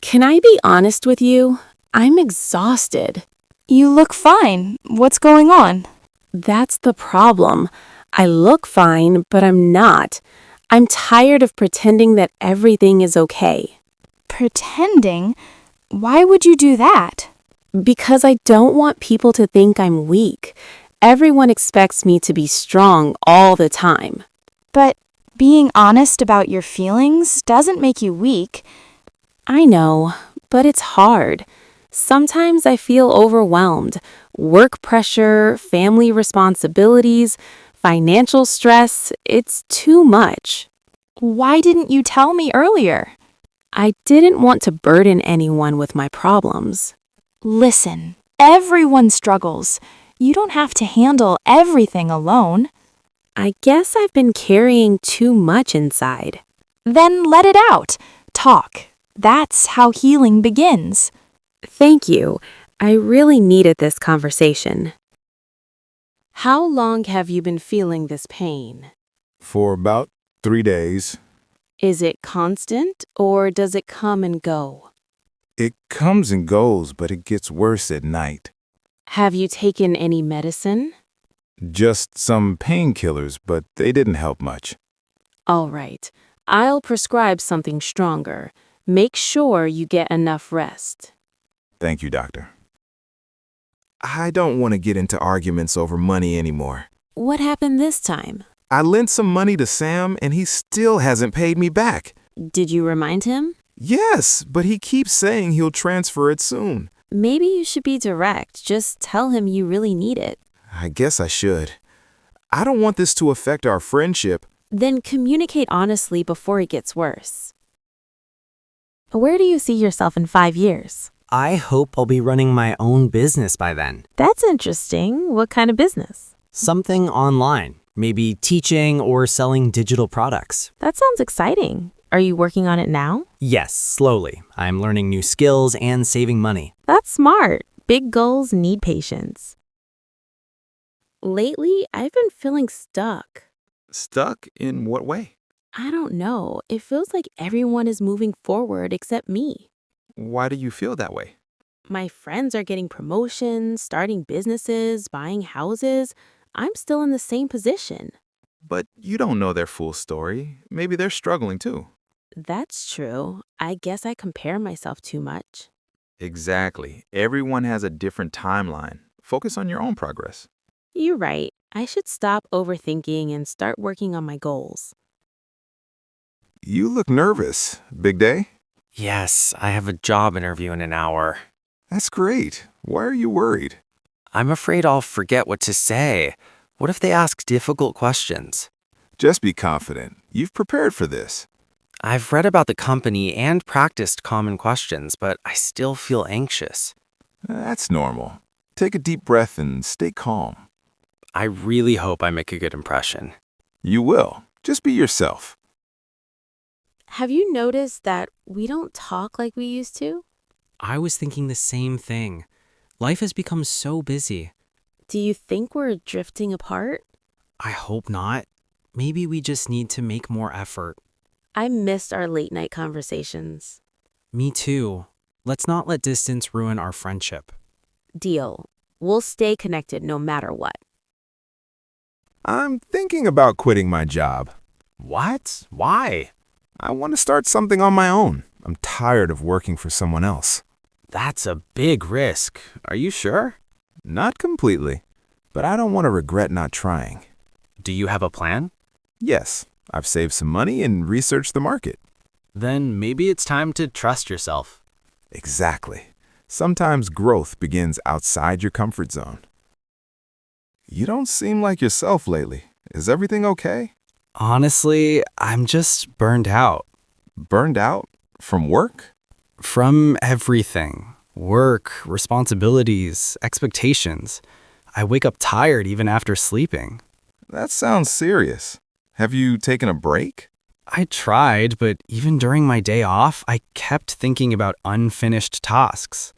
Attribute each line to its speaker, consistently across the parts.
Speaker 1: Can I be honest with you? I'm exhausted.
Speaker 2: You look fine. What's going on?
Speaker 1: That's the problem. I look fine, but I'm not. I'm tired of pretending that everything is okay.
Speaker 2: Pretending? Why would you do that?
Speaker 1: Because I don't want people to think I'm weak. Everyone expects me to be strong all the time.
Speaker 2: But being honest about your feelings doesn't make you weak.
Speaker 1: I know, but it's hard. Sometimes I feel overwhelmed. Work pressure, family responsibilities, financial stress, it's too much.
Speaker 2: Why didn't you tell me earlier?
Speaker 1: I didn't want to burden anyone with my problems.
Speaker 2: Listen, everyone struggles. You don't have to handle everything alone.
Speaker 1: I guess I've been carrying too much inside.
Speaker 2: Then let it out. Talk. That's how healing begins.
Speaker 1: Thank you. I really needed this conversation. How long have you been feeling this pain?
Speaker 3: For about 3 days.
Speaker 1: Is it constant or does it come and go?
Speaker 3: It comes and goes, but it gets worse at night.
Speaker 1: Have you taken any medicine?
Speaker 3: Just some painkillers, but they didn't help much.
Speaker 1: All right. I'll prescribe something stronger. Make sure you get enough rest.
Speaker 3: Thank you, doctor. I don't want to get into arguments over money anymore.
Speaker 1: What happened this time?
Speaker 3: I lent some money to Sam, and he still hasn't paid me back.
Speaker 1: Did you remind him?
Speaker 3: Yes, but he keeps saying he'll transfer it soon.
Speaker 1: Maybe you should be direct. Just tell him you really need it.
Speaker 3: I guess I should. I don't want this to affect our friendship.
Speaker 1: Then communicate honestly before it gets worse. Where do you see yourself in 5 years?
Speaker 4: I hope I'll be running my own business by then.
Speaker 1: That's interesting. What kind of business?
Speaker 4: Something online, maybe teaching or selling digital products.
Speaker 1: That sounds exciting. Are you working on it now?
Speaker 4: Yes, slowly. I'm learning new skills and saving money.
Speaker 1: That's smart. Big goals need patience. Lately, I've been feeling stuck.
Speaker 3: Stuck in what way?
Speaker 1: I don't know. It feels like everyone is moving forward except me.
Speaker 3: Why do you feel that way?
Speaker 1: My friends are getting promotions, starting businesses, buying houses. I'm still in the same position.
Speaker 3: But you don't know their full story. Maybe they're struggling too.
Speaker 1: That's true. I guess I compare myself too much.
Speaker 3: Exactly. Everyone has a different timeline. Focus on your own progress.
Speaker 1: You're right. I should stop overthinking and start working on my goals.
Speaker 3: You look nervous. Big day?
Speaker 5: Yes, I have a job interview in an hour.
Speaker 3: That's great. Why are you worried?
Speaker 5: I'm afraid I'll forget what to say. What if they ask difficult questions?
Speaker 3: Just be confident. You've prepared for this.
Speaker 5: I've read about the company and practiced common questions, but I still feel anxious.
Speaker 3: That's normal. Take a deep breath and stay calm.
Speaker 5: I really hope I make a good impression.
Speaker 3: You will. Just be yourself.
Speaker 1: Have you noticed that we don't talk like we used to?
Speaker 4: I was thinking the same thing. Life has become so busy.
Speaker 1: Do you think we're drifting apart?
Speaker 4: I hope not. Maybe we just need to make more effort.
Speaker 1: I missed our late night conversations.
Speaker 4: Me too. Let's not let distance ruin our friendship.
Speaker 1: Deal. We'll stay connected no matter what.
Speaker 3: I'm thinking about quitting my job.
Speaker 5: What? Why?
Speaker 3: I want to start something on my own. I'm tired of working for someone else.
Speaker 5: That's a big risk. Are you sure?
Speaker 3: Not completely, but I don't want to regret not trying.
Speaker 5: Do you have a plan?
Speaker 3: Yes, I've saved some money and researched the market.
Speaker 5: Then maybe it's time to trust yourself.
Speaker 3: Exactly. Sometimes growth begins outside your comfort zone. You don't seem like yourself lately. Is everything okay?
Speaker 4: Honestly, I'm just burned out.
Speaker 3: Burned out? From work?
Speaker 4: From everything. Work, responsibilities, expectations. I wake up tired even after sleeping.
Speaker 3: That sounds serious. Have you taken a break?
Speaker 4: I tried, but even during my day off, I kept thinking about unfinished tasks.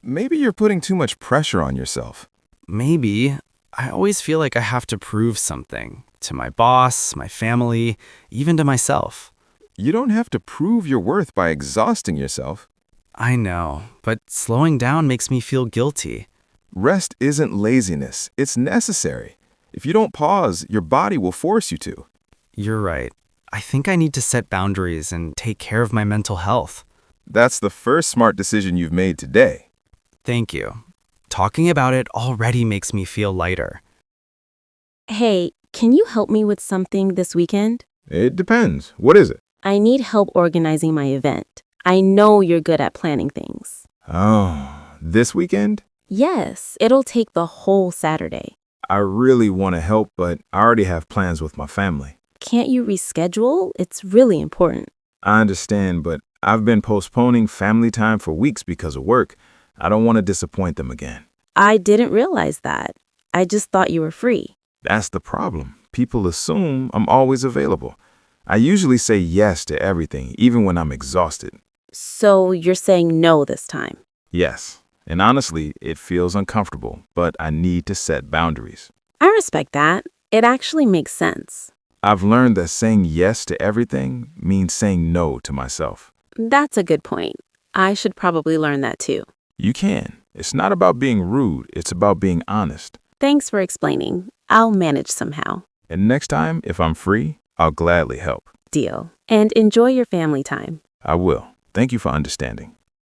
Speaker 3: Maybe you're putting too much pressure on yourself.
Speaker 4: Maybe. I always feel like I have to prove something. To my boss, my family, even to myself.
Speaker 3: You don't have to prove your worth by exhausting yourself.
Speaker 4: I know, but slowing down makes me feel guilty.
Speaker 3: Rest isn't laziness, it's necessary. If you don't pause, your body will force you to.
Speaker 4: You're right. I think I need to set boundaries and take care of my mental health.
Speaker 3: That's the first smart decision you've made today.
Speaker 4: Thank you. Talking about it already makes me feel lighter.
Speaker 1: Hey, can you help me with something this weekend?
Speaker 3: It depends. What is it?
Speaker 1: I need help organizing my event. I know you're good at planning things.
Speaker 3: Oh, this weekend?
Speaker 1: Yes, it'll take the whole Saturday.
Speaker 3: I really want to help, but I already have plans with my family.
Speaker 1: Can't you reschedule? It's really important.
Speaker 3: I understand, but I've been postponing family time for weeks because of work. I don't want to disappoint them again.
Speaker 1: I didn't realize that. I just thought you were free.
Speaker 3: That's the problem. People assume I'm always available. I usually say yes to everything, even when I'm exhausted.
Speaker 1: So you're saying no this time.
Speaker 3: Yes, and honestly, it feels uncomfortable, but I need to set boundaries.
Speaker 1: I respect that. It actually makes sense.
Speaker 3: I've learned that saying yes to everything means saying no to myself.
Speaker 1: That's a good point. I should probably learn that too.
Speaker 3: You can. It's not about being rude, it's about being honest.
Speaker 1: Thanks for explaining. I'll manage somehow.
Speaker 3: And next time, if I'm free, I'll gladly help.
Speaker 1: Deal. And enjoy your family time.
Speaker 3: I will. Thank you for understanding.